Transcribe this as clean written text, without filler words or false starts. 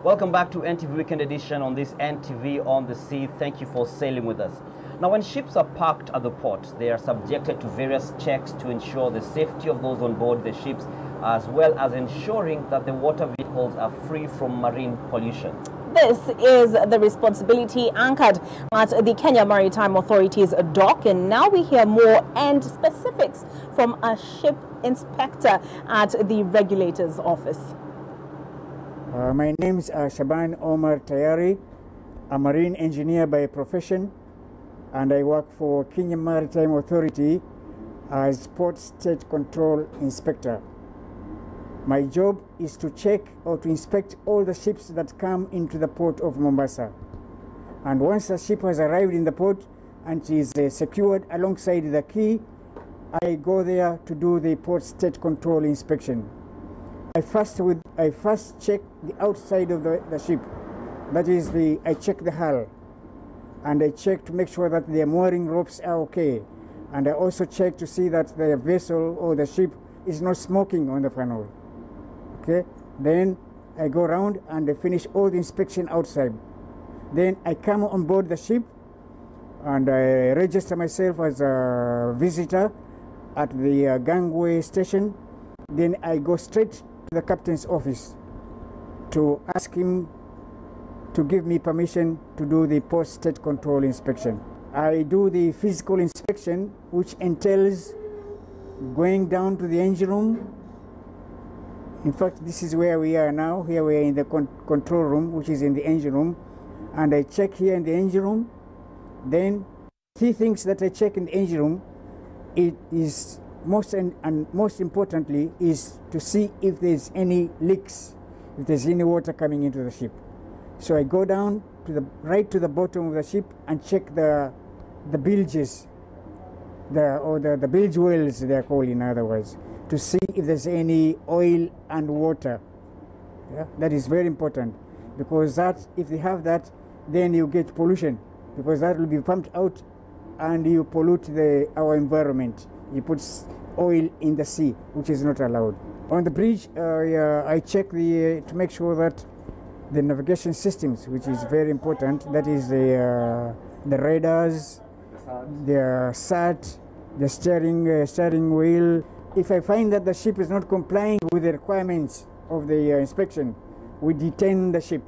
Welcome back to NTV Weekend Edition on this NTV on the Sea. Thank you for sailing with us. Now, when ships are parked at the port, they are subjected to various checks to ensure the safety of those on board the ships, as well as ensuring that the water vehicles are free from marine pollution. This is the responsibility anchored at the Kenya Maritime Authority's dock, and now we hear more and specifics from a ship inspector at the regulator's office. My name is Shaban Omar Tayari. I'm a marine engineer by profession, and I work for Kenya Maritime Authority as Port State Control Inspector. My job is to check or to inspect all the ships that come into the port of Mombasa. And once the ship has arrived in the port and is secured alongside the quay, I go there to do the Port State Control inspection. I first check the outside of the ship. That is, I check the hull, and I check to make sure that the mooring ropes are okay. And I also check to see that the vessel or the ship is not smoking on the funnel. Okay. Then I go around and I finish all the inspection outside. Then I come on board the ship and I register myself as a visitor at the gangway station. Then I go straight to the captain's office to ask him to give me permission to do the Port State Control inspection. I do the physical inspection, which entails going down to the engine room. In fact, this is where we are now. Here we are in the control room, which is in the engine room. And I check here in the engine room. Then, three things that I check in the engine room, it is most importantly is to see if there's any leaks, if there's any water coming into the ship. So I go down to right to the bottom of the ship and check the bilges, the bilge wells they are called, in other words, to see if there's any oil and water. Yeah? That is very important, because if they have that, then you get pollution, because that will be pumped out and you pollute our environment. You put oil in the sea, which is not allowed. On the bridge, I check to make sure that the navigation systems, which is very important, that is the radars, the SAT, the steering wheel. If I find that the ship is not complying with the requirements of the inspection, we detain the ship.